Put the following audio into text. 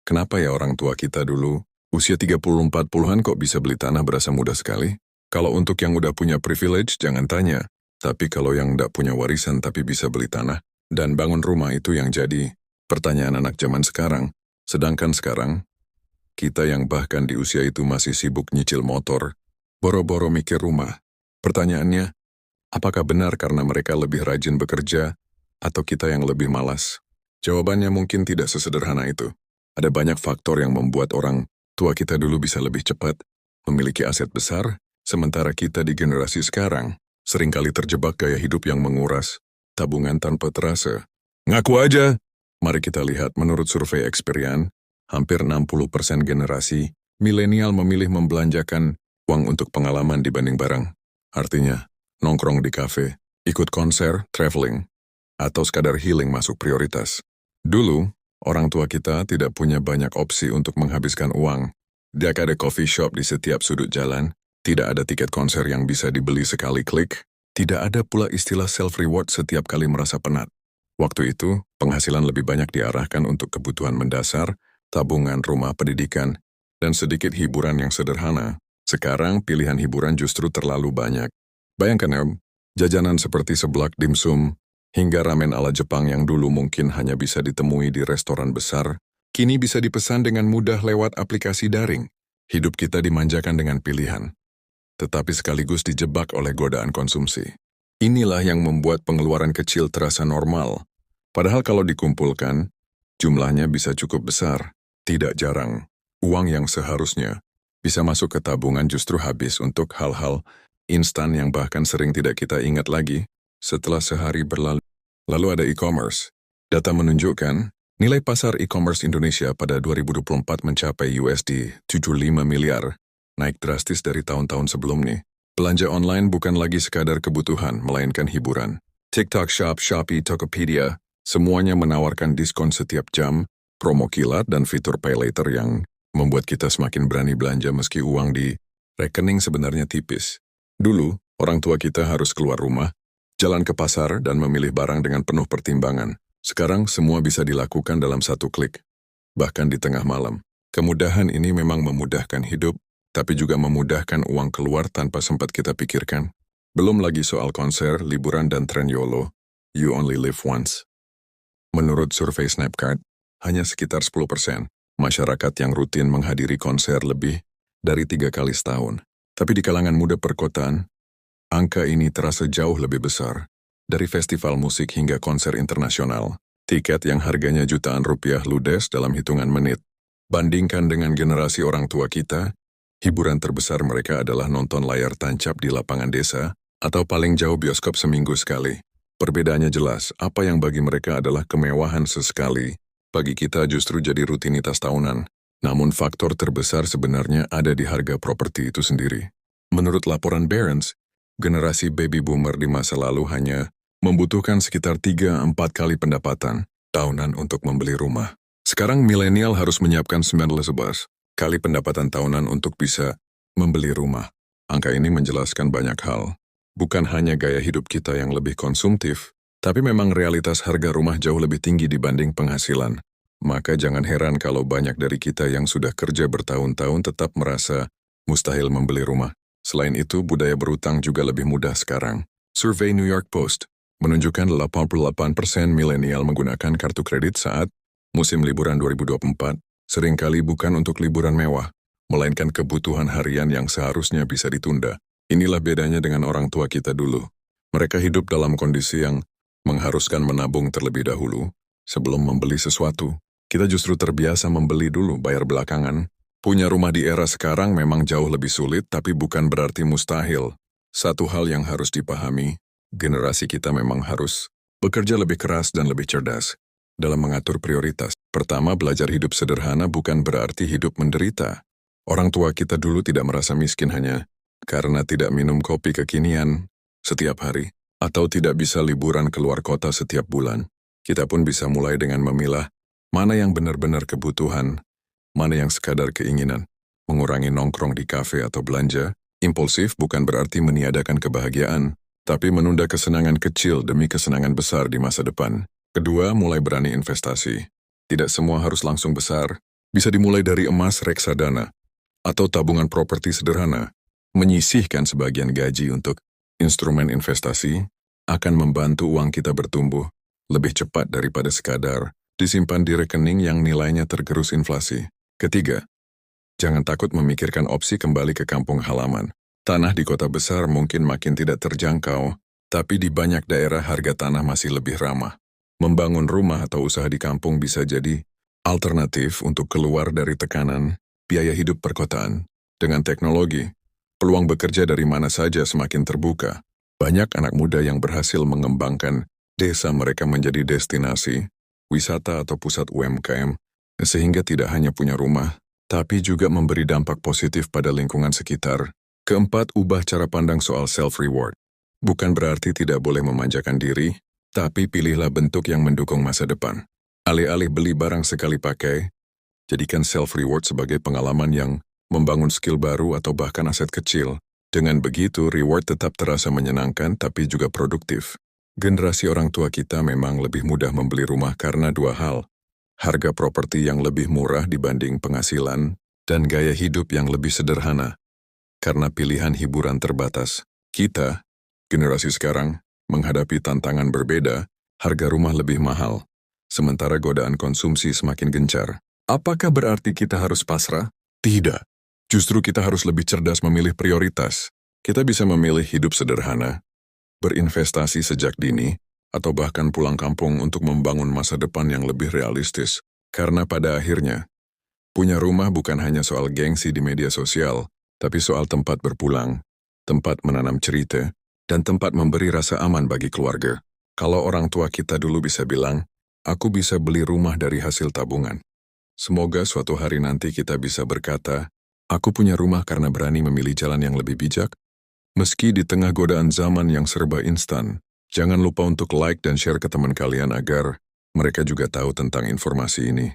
Kenapa ya orang tua kita dulu, usia 30-40-an kok bisa beli tanah berasa mudah sekali? Kalau untuk yang udah punya privilege, jangan tanya. Tapi kalau yang nggak punya warisan tapi bisa beli tanah dan bangun rumah itu yang jadi pertanyaan anak zaman sekarang. Sedangkan sekarang, kita yang bahkan di usia itu masih sibuk nyicil motor, boro-boro mikir rumah. Pertanyaannya, apakah benar karena mereka lebih rajin bekerja atau kita yang lebih malas? Jawabannya mungkin tidak sesederhana itu. Ada banyak faktor yang membuat orang tua kita dulu bisa lebih cepat memiliki aset besar, sementara kita di generasi sekarang seringkali terjebak gaya hidup yang menguras tabungan tanpa terasa. Ngaku aja! Mari kita lihat menurut survei Experian, hampir 60% generasi milenial memilih membelanjakan uang untuk pengalaman dibanding barang. Artinya, nongkrong di kafe, ikut konser, traveling, atau sekadar healing masuk prioritas. Dulu, orang tua kita tidak punya banyak opsi untuk menghabiskan uang. Tidak ada coffee shop di setiap sudut jalan, tidak ada tiket konser yang bisa dibeli sekali klik, tidak ada pula istilah self-reward setiap kali merasa penat. Waktu itu, penghasilan lebih banyak diarahkan untuk kebutuhan mendasar, tabungan rumah pendidikan, dan sedikit hiburan yang sederhana. Sekarang, pilihan hiburan justru terlalu banyak. Bayangkan ya, jajanan seperti seblak dimsum, hingga ramen ala Jepang yang dulu mungkin hanya bisa ditemui di restoran besar, kini bisa dipesan dengan mudah lewat aplikasi daring. Hidup kita dimanjakan dengan pilihan, tetapi sekaligus dijebak oleh godaan konsumsi. Inilah yang membuat pengeluaran kecil terasa normal. Padahal kalau dikumpulkan, jumlahnya bisa cukup besar. Tidak jarang, uang yang seharusnya bisa masuk ke tabungan justru habis untuk hal-hal instan yang bahkan sering tidak kita ingat lagi setelah sehari berlalu. Lalu ada e-commerce. Data menunjukkan, nilai pasar e-commerce Indonesia pada 2024 mencapai USD 75 miliar, naik drastis dari tahun-tahun sebelumnya. Belanja online bukan lagi sekadar kebutuhan, melainkan hiburan. TikTok Shop, Shopee, Tokopedia, semuanya menawarkan diskon setiap jam, promo kilat dan fitur pay later yang membuat kita semakin berani belanja meski uang di rekening sebenarnya tipis. Dulu, orang tua kita harus keluar rumah, jalan ke pasar dan memilih barang dengan penuh pertimbangan. Sekarang semua bisa dilakukan dalam satu klik, bahkan di tengah malam. Kemudahan ini memang memudahkan hidup, tapi juga memudahkan uang keluar tanpa sempat kita pikirkan. Belum lagi soal konser, liburan dan tren YOLO, you only live once. Menurut survei Snapcart, hanya sekitar 10% masyarakat yang rutin menghadiri konser lebih dari 3 kali setahun. Tapi di kalangan muda perkotaan, angka ini terasa jauh lebih besar. Dari festival musik hingga konser internasional, tiket yang harganya jutaan rupiah ludes dalam hitungan menit. Bandingkan dengan generasi orang tua kita, hiburan terbesar mereka adalah nonton layar tancap di lapangan desa, atau paling jauh bioskop seminggu sekali. Perbedaannya jelas, apa yang bagi mereka adalah kemewahan sesekali, bagi kita justru jadi rutinitas tahunan. Namun faktor terbesar sebenarnya ada di harga properti itu sendiri. Menurut laporan Barron's, generasi baby boomer di masa lalu hanya membutuhkan sekitar 3-4 kali pendapatan tahunan untuk membeli rumah. Sekarang milenial harus menyiapkan 19 kali pendapatan tahunan untuk bisa membeli rumah. Angka ini menjelaskan banyak hal. Bukan hanya gaya hidup kita yang lebih konsumtif, tapi memang realitas harga rumah jauh lebih tinggi dibanding penghasilan. Maka jangan heran kalau banyak dari kita yang sudah kerja bertahun-tahun tetap merasa mustahil membeli rumah. Selain itu, budaya berutang juga lebih mudah sekarang. Survei New York Post menunjukkan 88% milenial menggunakan kartu kredit saat musim liburan 2024, seringkali bukan untuk liburan mewah, melainkan kebutuhan harian yang seharusnya bisa ditunda. Inilah bedanya dengan orang tua kita dulu. Mereka hidup dalam kondisi yang mengharuskan menabung terlebih dahulu sebelum membeli sesuatu. Kita justru terbiasa membeli dulu, bayar belakangan. Punya rumah di era sekarang memang jauh lebih sulit, tapi bukan berarti mustahil. Satu hal yang harus dipahami, generasi kita memang harus bekerja lebih keras dan lebih cerdas dalam mengatur prioritas. Pertama, belajar hidup sederhana bukan berarti hidup menderita. Orang tua kita dulu tidak merasa miskin hanya karena tidak minum kopi kekinian setiap hari, atau tidak bisa liburan keluar kota setiap bulan. Kita pun bisa mulai dengan memilah mana yang benar-benar kebutuhan, mana yang sekadar keinginan. Mengurangi nongkrong di kafe atau belanja impulsif bukan berarti meniadakan kebahagiaan, tapi menunda kesenangan kecil demi kesenangan besar di masa depan. Kedua, mulai berani investasi. Tidak semua harus langsung besar. Bisa dimulai dari emas reksadana atau tabungan properti sederhana. Menyisihkan sebagian gaji untuk instrumen investasi akan membantu uang kita bertumbuh lebih cepat daripada sekadar disimpan di rekening yang nilainya tergerus inflasi. Ketiga, jangan takut memikirkan opsi kembali ke kampung halaman. Tanah di kota besar mungkin makin tidak terjangkau, tapi di banyak daerah harga tanah masih lebih ramah. Membangun rumah atau usaha di kampung bisa jadi alternatif untuk keluar dari tekanan biaya hidup perkotaan. Dengan teknologi, peluang bekerja dari mana saja semakin terbuka. Banyak anak muda yang berhasil mengembangkan desa mereka menjadi destinasi wisata atau pusat UMKM, sehingga tidak hanya punya rumah, tapi juga memberi dampak positif pada lingkungan sekitar. Keempat, ubah cara pandang soal self-reward. Bukan berarti tidak boleh memanjakan diri, tapi pilihlah bentuk yang mendukung masa depan. Alih-alih beli barang sekali pakai, jadikan self-reward sebagai pengalaman yang membangun skill baru atau bahkan aset kecil. Dengan begitu, reward tetap terasa menyenangkan tapi juga produktif. Generasi orang tua kita memang lebih mudah membeli rumah karena dua hal. Harga properti yang lebih murah dibanding penghasilan, dan gaya hidup yang lebih sederhana. Karena pilihan hiburan terbatas, kita, generasi sekarang, menghadapi tantangan berbeda, harga rumah lebih mahal, sementara godaan konsumsi semakin gencar. Apakah berarti kita harus pasrah? Tidak. Justru kita harus lebih cerdas memilih prioritas. Kita bisa memilih hidup sederhana, berinvestasi sejak dini, atau bahkan pulang kampung untuk membangun masa depan yang lebih realistis. Karena pada akhirnya, punya rumah bukan hanya soal gengsi di media sosial, tapi soal tempat berpulang, tempat menanam cerita, dan tempat memberi rasa aman bagi keluarga. Kalau orang tua kita dulu bisa bilang, aku bisa beli rumah dari hasil tabungan. Semoga suatu hari nanti kita bisa berkata, aku punya rumah karena berani memilih jalan yang lebih bijak. Meski di tengah godaan zaman yang serba instan, jangan lupa untuk like dan share ke teman kalian agar mereka juga tahu tentang informasi ini.